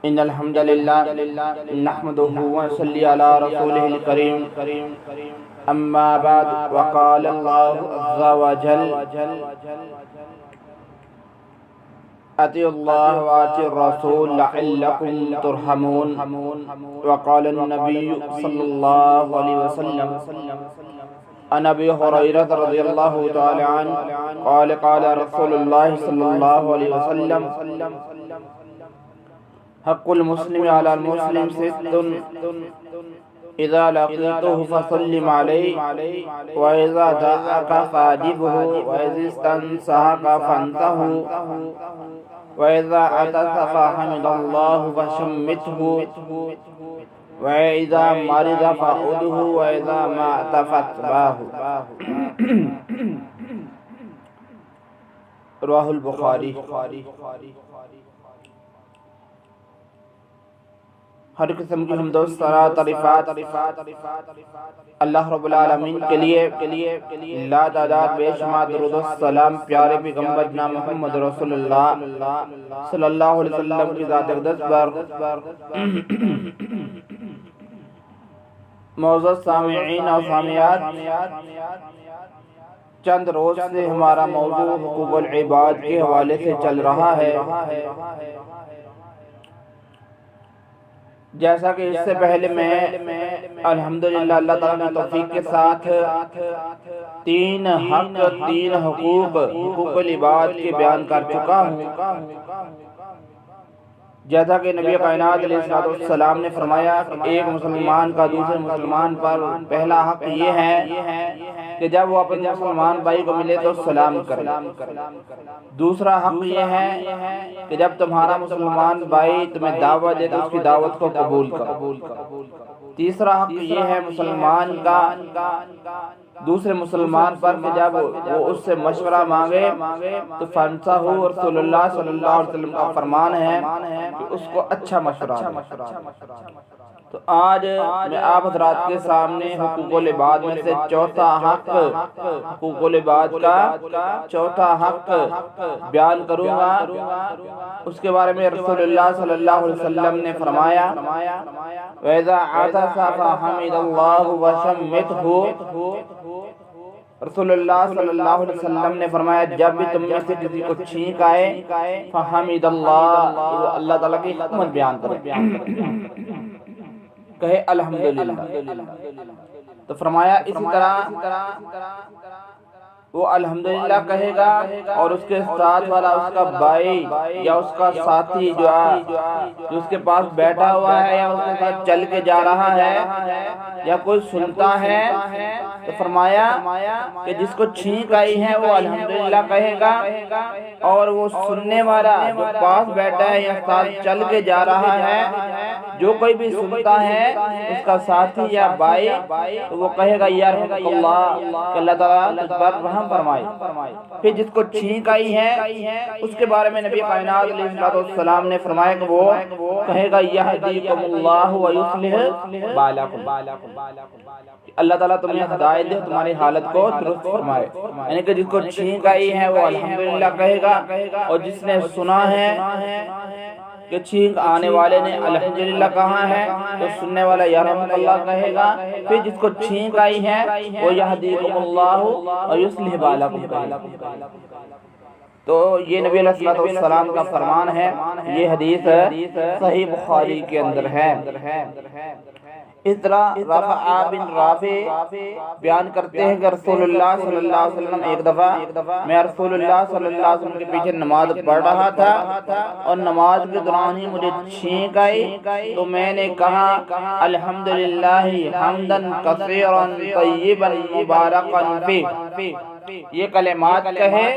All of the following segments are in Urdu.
إن الحمد لله نحمده ونصلي على رسوله الكريم أما بعد وقال الله عز وجل أطيعوا الله وأطيعوا الرسول لعلكم ترحمون وقال النبي صلى الله عليه وسلم عن أبي هريرة رضي الله تعالى عنه قال قال رسول الله صلى الله عليه وسلم حق المسلم على المسلم ست إذا لقيته فسلم عليه وإذا دعاك فأجبه وإذا استنصحك فانصحه وإذا عطس فحمد الله فشمته وإذا مرض فعوده وإذا مات فاتبعه رواه البخاری۔ ہر قسم کی حمد و ثنا تعریفات اللہ رب العالمین کے لیے لا تعداد بے شمار درود و سلام پیارے پیغمبر جناب محمد رسول اللہ صلی اللہ علیہ وسلم کی ذات اقدس پر۔ معزز سامعین اور سامعات، چند روز سے ہمارا موضوع حقوق العباد کے حوالے سے چل رہا ہے۔ جیسا کہ اس سے پہلے میں الحمدللہ اللہ تعالیٰ کی توفیق کے ساتھ تین حقوق العباد کے بیان کر چکا ہوں۔ جیسا کہ نبی کائنات علیہ السلام نے فرمایا کہ ایک مسلمان کا دوسرے مسلمان پر پہلا حق یہ ہے کہ جب وہ اپنے مسلمان بھائی کو ملے تو سلام کرے۔ دوسرا حق یہ ہے کہ جب تمہارا مسلمان بھائی تمہیں دعوت دے تو اس کی دعوت کو قبول کرو۔ تیسرا حق یہ ہے مسلمان کا دوسرے مسلمان پر کہ جب وہ اس سے مشورہ مانگے تو فانصحوا، رسول اللہ صلی اللہ علیہ وسلم کا فرمان ہے کہ اس کو اچھا مشورہ دے۔ تو آج میں آپ حضرات کے سامنے حقوق العباد میں سے چوتھا حق، حقوق العباد کا چوتھا حق بیان کروں گا۔ اس کے بارے میں رسول اللہ صلی اللہ علیہ وسلم نے فرمایا وَإِذَا عَطَسَ فَحَمِدَ اللَّهُ وَشَمِّتْهُ۔ رسول اللہ صلی اللہ علیہ وسلم نے فرمایا جب بھی تم میں سے کسی کو چھینک آئے فحمد اللہ، اللہ تعالیٰ کی حکمت بیان کرے، کہے الحمدللہ۔ تو فرمایا اسی طرح وہ الحمدللہ کہے گا اور اس کے ساتھ والا اس کا بھائی یا اس کا ساتھی جو اس کے پاس بیٹھا ہوا ہے یا اس کے ساتھ چل کے جا رہا ہے یا کوئی سنتا ہے تو فرمایا کہ جس کو چھینک آئی ہے وہ الحمدللہ کہے گا، اور وہ سننے والا جو پاس بیٹھا ہے یا ساتھ چل کے جا رہا ہے، جو کوئی بھی سنتا ہے اس کا ساتھی یا بھائی تو وہ کہے گا یا رحمت اللہ، کہ اللہ تعالیٰ تجھ پر رحم فرمائے۔ پھر جس کو چھینک آئی ہے اس کے بارے میں نبی کائنات علیہ السلام نے فرمایا کہ وہ کہے گا یہدیکم اللہ ویصلح بالکم، اللہ تعالیٰ تمہیں ہدایت دے، تمہاری حالت کو درست فرمائے۔ یعنی کہ جس کو چھینک آئی ہے وہ الحمدللہ کہے گا، اور جس نے سنا ہے کہ چھینک آنے والے نے الحمدللہ کہا ہے تو سننے والا یا رحمت اللہ کہے گا۔ پھر جس کو چھینک آئی ہے وہ یہدیکم اللہ ویصلح بالکم کہے گا۔ تو یہ نبی علیہ السلام کا فرمان ہے، یہ حدیث صحیح بخاری کے اندر ہے۔ اس طرح رفع بن رافع بیان کرتے ہیں کہ رسول اللہ صلی اللہ علیہ وسلم ایک دفعہ میں رسول اللہ صلی اللہ علیہ وسلم کے پیچھے نماز پڑھ رہا تھا اور نماز کے دوران ہی مجھے چھینک آئی تو میں نے کہا الحمدللہ حمدا کثیرا طیبا مبارکا فیہ، یہ کلمات کہے۔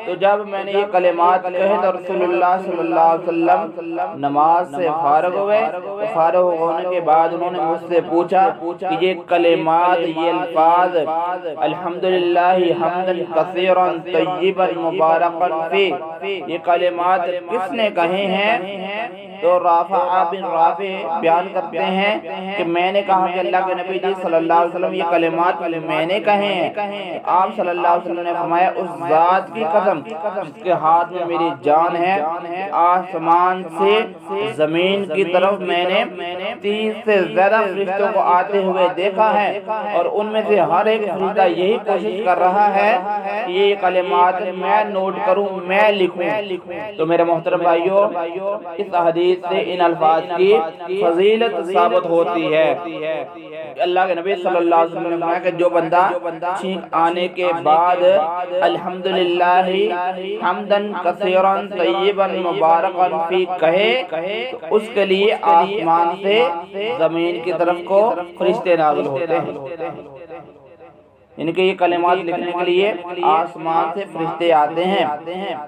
تو جب میں نے یہ کلمات کہے تو رسول اللہ صلی اللہ علیہ وسلم نماز سے فارغ ہوئے، فارغ ہونے کے بعد انہوں نے مجھ سے پوچھا کہ یہ کلمات، یہ الفاظ الحمدللہ حمدا کثیرا طیبا مبارکا فیہ، یہ کلمات کس نے کہے ہیں؟ تو رافع بن رافع بیان کرتے ہیں کہ میں نے کہا کہ اللہ کے نبی جی صلی اللہ علیہ وسلم یہ کلمات میں نے کہے ہیں۔ آپ صلی اللہ علیہ وسلم نے فرمایا اس ذات کی قسم جس کے ہاتھ میں میری جان ہے، آسمان سے زمین کی طرف میں نے 30 سے زیادہ فرشتوں کو آتے ہوئے دیکھا ہے، اور ان میں سے ہر ایک فرشتہ یہی کوشش کر رہا ہے کہ یہ کلمات میں نوٹ کروں، میں لکھوں۔ تو میرے محترم بھائیوں، اس حدیث سے ان الفاظ کی فضیلت ثابت ہوتی ہے۔ اللہ کے نبی صلی اللہ علیہ وسلم نے فرمایا کہ جو بندہ چھینک آنے کے بعد الحمدللہ حمدن کثیرا طیبا مبارکا فی کہے تو اس کے لیے آسمان سے زمین کی طرف کو فرشتے نازل ہوتے ہیں، ان کے یہ کلمات لکھنے کے لیے آسمان سے فرشتے آتے ہیں۔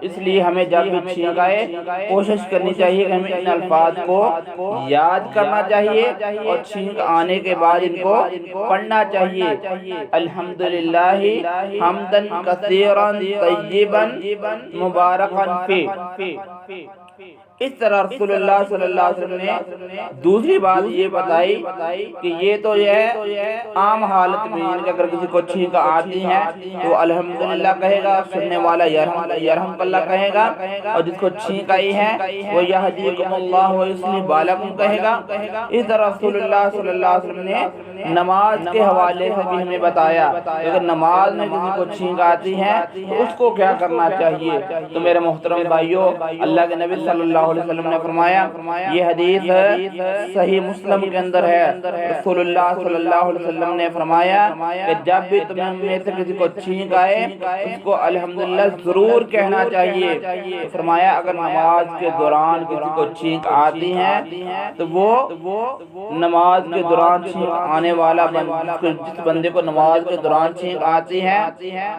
اس لیے ہمیں جب بھی چھینک آئے کوشش کرنی چاہیے کہ ہمیں ان الفاظ کو یاد کرنا چاہیے اور چھینک آنے کے بعد ان کو پڑھنا چاہیے۔ الحمدللہ حمدن کثیرا طیبا مبارکا فی۔ اس طرح رسول اللہ صلی اللہ علیہ وسلم نے دوسری بات یہ بتائی کہ یہ تو یہ عام حالت میں کہ اگر کسی کو چھینک آتی ہے تو الحمدللہ کہے گا، سننے والا یرحمک اللہ کہے گا، اور جس کو چھینک آئی ہے وہ یہدیکم اللہ ویصلح بالکم کہے گا۔ اس طرح رسول اللہ صلی اللہ علیہ وسلم نے نماز کے حوالے سے بھی ہمیں بتایا کہ اگر نماز میں کسی کو چھینک آتی ہے تو اس کو کیا کرنا چاہیے۔ تو میرے محترم بھائیوں، اللہ کے نبی صلی اللہ علیہ وسلم نے فرمایا، یہ حدیث صحیح مسلم کے اندر ہے، رسول اللہ صلی اللہ علیہ وسلم نے فرمایا کہ جب بھی تمہیں میں سے کسی کو چھینک آئے اس کو الحمدللہ ضرور کہنا چاہیے۔ فرمایا اگر نماز کے دوران کسی کو چھینک آتی ہے تو وہ نماز کے دوران چھینک آنے والا جس بندے کو نماز کے دوران چھینک آتی ہے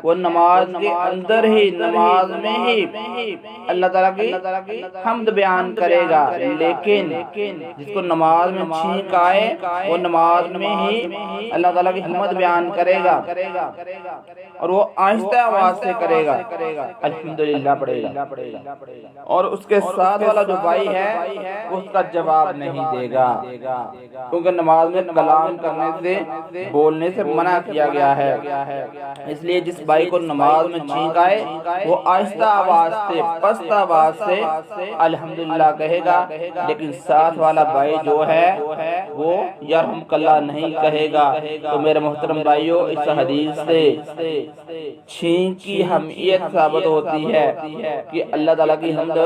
وہ نماز کے اندر ہی، نماز میں ہی اللہ تعالیٰ کی حمد بیان کرے گا، لیکن جس کو نماز میں چھینک آئے وہ نماز میں ہی اللہ تعالیٰ کی حمد بیان کرے گا، اور وہ آہستہ آواز سے کرے گا، الحمدللہ پڑھے گا، اور اس کے ساتھ والا جو بھائی ہے اس کا جواب نہیں دے گا، کیونکہ نماز میں کلام کرنے سے، بولنے سے منع کیا گیا ہے۔ اس لیے جس بھائی کو نماز میں چھینک آئے وہ آہستہ آواز سے، پست آواز سے الحمدللہ کہے گا، لیکن ساتھ والا بھائی جو ہے وہ یرحمک اللہ نہیں کہے گا۔ تو میرے محترم بھائیوں، اس حدیث سے چھینک کی اہمیت ثابت ہوتی ہے کہ اللہ تعالیٰ کی حمد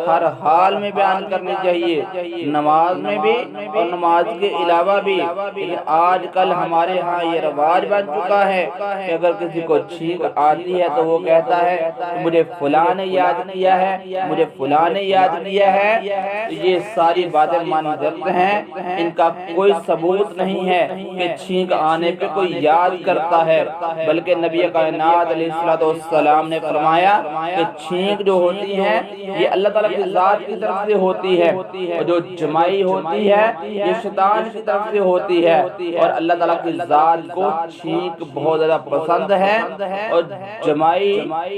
ہر حال میں بیان کرنی چاہیے، نماز میں بھی اور نماز کے علاوہ بھی۔ لیکن آج کل ہمارے ہاں یہ رواج بن چکا ہے کہ اگر کسی کو چھینک آتی ہے تو وہ کہتا ہے مجھے فلاں نے یاد کیا ہے، مجھے فلاں نے یاد کیا ہے۔ یہ ساری باتیں منظر ہیں، ان کا کوئی ثبوت نہیں ہے کہ چھینک آنے پہ کوئی یاد کرتا ہے، بلکہ نبی کائنات علیہ السلام نے فرمایا کہ چھینک جو ہوتی ہے یہ اللہ تعالیٰ کی ذات کی طرف سے ہوتی ہے، اور جو جمائی ہوتی ہے یہ شیطان کی طرف سے ہوتی ہے، اور اللہ تعالیٰ کی ذات کو چھینک بہت زیادہ پسند ہے اور جمائی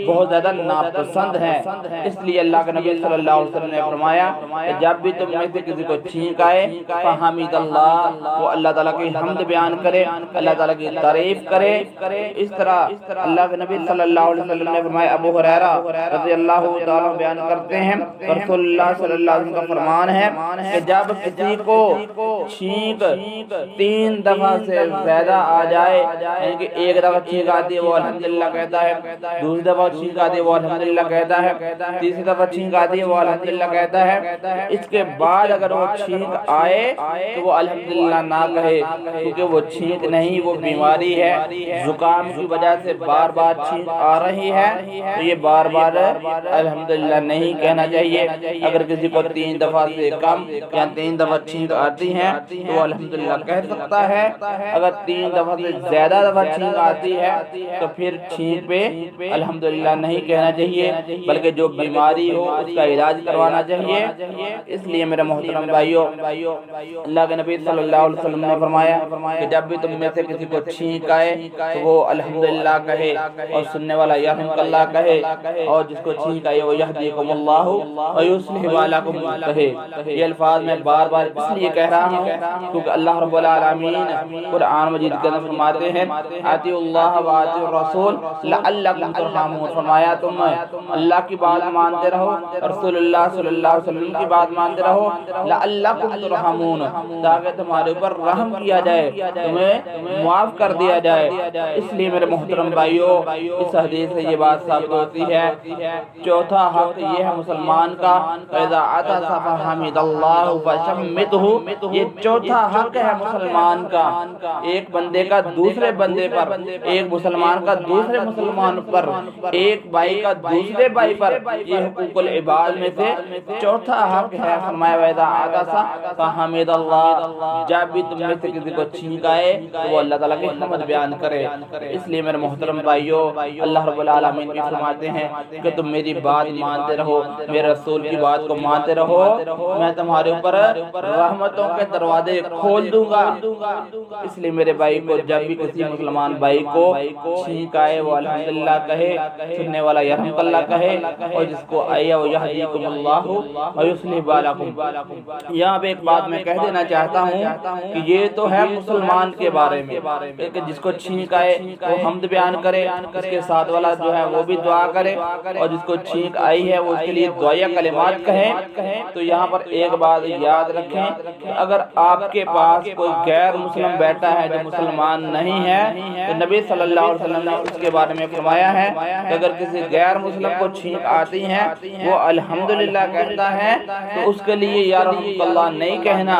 بہت زیادہ ناپسند ہے۔ اس لیے اللہ کے نبی صلی اللہ علیہ وسلم نے فرمایا کہ جب بھی تم میں سے کسی کو چھینک آئے فحمد اللہ، وہ اللہ تعالیٰ کی حمد بیان کرے، اللہ تعالیٰ کی تعریف کرے۔ اس طرح اللہ کے نبی صلی اللہ علیہ وسلم نے فرمایا، ابو ہریرہ رضی اللہ تعالیٰ بیان کرتے ہیں رسول اللہ صلی اللہ علیہ وسلم کا فرمان ہے کہ جب کسی کو چھینک 3 دفعہ سے زیادہ آ جائے، یعنی کہ ایک دفعہ چھینک آتی ہے وہ الحمدللہ کہتا ہے، دوسری دفعہ چھینک آتی ہے وہ الحمدللہ کہتا ہے، تیسری دفعہ چھینک آتی ہے وہ الحمدللہ کہتا ہے، اس کے بعد اگر وہ چھینک آئے تو وہ الحمدللہ نہ کہے، کیونکہ وہ چھینک نہیں، وہ بیماری ہے، زکام کی وجہ سے بار بار چھینک آ رہی ہے، تو یہ بار بار الحمدللہ نہیں کہنا چاہیے۔ اگر کسی کو 3 دفعہ سے کم یا 3 دفعہ چھینک آتی ہے تو وہ الحمدللہ کہہ سکتا ہے، اگر 3 دفعہ سے زیادہ دفعہ چھینک آتی ہے تو پھر چھینک پہ الحمدللہ نہیں کہنا چاہیے، بلکہ جو بیماری ہو اس کا علاج کروانا کروانا چاہیے۔ اس لیے میرے محترم بھائیوں، اللہ کے نبی صلی اللہ علیہ وسلم نے فرمایا کہ جب بھی تم میں سے کسی کو چھینک آئے تو وہ الحمدللہ کہے، اور سننے والا یرحمک اللہ کہے، اور جس کو چھینک آئے وہ یہدیکم اللہ ویصلح بالکم کہے۔ یہ الفاظ میں بار بار اس لیے کہہ رہا ہوں کیونکہ اللہ رب العالمین قرآن مجید کے اندر فرماتے ہیں اطیعوا اللہ واطیعوا الرسول لعلکم ترحمون، فرمایا تم اللہ کی بات مانتے رہو، رسول اللہ صلی اللہ علیہ وسلم کی بات مانتے رہو، لعلکم ترحمون، تاکہ تمہارے اوپر رحم کیا جائے، تمہیں معاف کر دیا جائے۔ اس لیے میرے محترم بھائیوں، اس حدیث سے یہ بات ثابت ہوتی ہے۔ چوتھا حق یہ ہے مسلمان کا، فَإِذَا عَطَسَ فَحَمِدَ اللَّهُ فَشَمِّتْهُ، یہ چوتھا حق ہے مسلمان کا، ایک بندے کا دوسرے بندے پر، ایک مسلمان کا دوسرے مسلمان پر، ایک بھائی کا دوسرے بھائی پر، یہ حقوق العباد میں سے چوتھا حق ہے۔ فرمایا وَإِذَا عَطَسَ فَحَمِدَ اللَّهُ، جب بھی تم میں سے کسی کو چھینک آئے تو وہ اللہ تعالیٰ کی حمد بیان کرے۔ اس لیے میرے محترم بھائیوں، اللہ رب العالمین بھی فرماتے ہیں کہ تم میری بات مانتے رہو، میرے رسول کی بات کو مانتے رہو، میں تمہارے اوپر رحمتوں کے دروازے کھول دوں گا۔ اس لیے میرے بھائی کو جب بھی کسی مسلمان بھائی کو چھینک آئے وہ الحمدللہ کہے، سننے والا یرحمک اللہ کہے، اور جس کو آئے وہ یہدیکم اللہ ویصلح بالکم۔ یہاں پہ ایک بات میں کہہ دینا چاہتا ہوں کہ یہ تو ہے مسلمان کے بارے میں کہ جس کو چھینک آئے وہ حمد بیان کرے، اس کے ساتھ والا جو ہے وہ بھی دعا کرے، اور جس کو چھینک آئی ہے وہ اس کے لیے دعائیہ کلمات کہیں۔ تو یہاں پر ایک بات یاد رکھیں کہ اگر آپ کے پاس کوئی غیر مسلم بیٹا ہے جو مسلمان نہیں ہے تو نبی صلی اللہ علیہ وسلم نے اس کے بارے میں فرمایا ہے کہ اگر کسی غیر مسلم کو چھینک آتی ہے وہ الحمدللہ کہتا ہے تو اس کے لیے یا رحمک اللہ نہیں کہنا،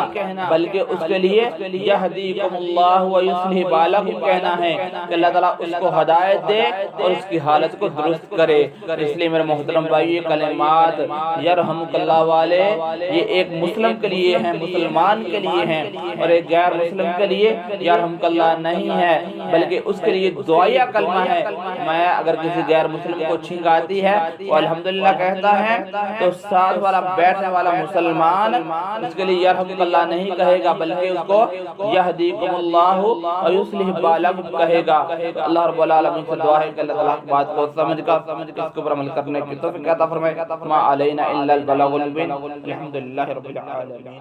بلکہ اس کے لیے یہدیکم اللہ ویصلح بالکم کہنا ہے کہ اللہ تعالیٰ اس کو ہدایت دے اور اس کی حالت کو درست کرے۔ اس لیے میرے محترم بھائی، یہ کلمات یرحمک اللہ والے یہ ایک مسلم کے لیے ہیں، مسلمان کے لیے ہیں، اور ایک غیر مسلم کے لیے یرحمک اللہ نہیں ہے، بلکہ اس کے لیے دعائیہ کلمہ ہے۔ میں اگر کسی غیر مسلم کو چھینک آتی ہے وہ الحمدللہ کہتا ہے تو ساتھ والا بیٹھنے والا مسلمان اس کے لیے یرحمک اللہ نہیں کہے گا، بلکہ اس کو یہدیکم اللہ ویصلح بالکم کہے گا۔ اللہ رب العالمین سے دعا ہے کہ اللہ تعالیٰ بات کو سمجھ کر اس کے اوپر عمل کرنے کی توفیق عطا فرمائے۔ ما علینا الا البلاغ المبین، الحمدللہ رب العالمین۔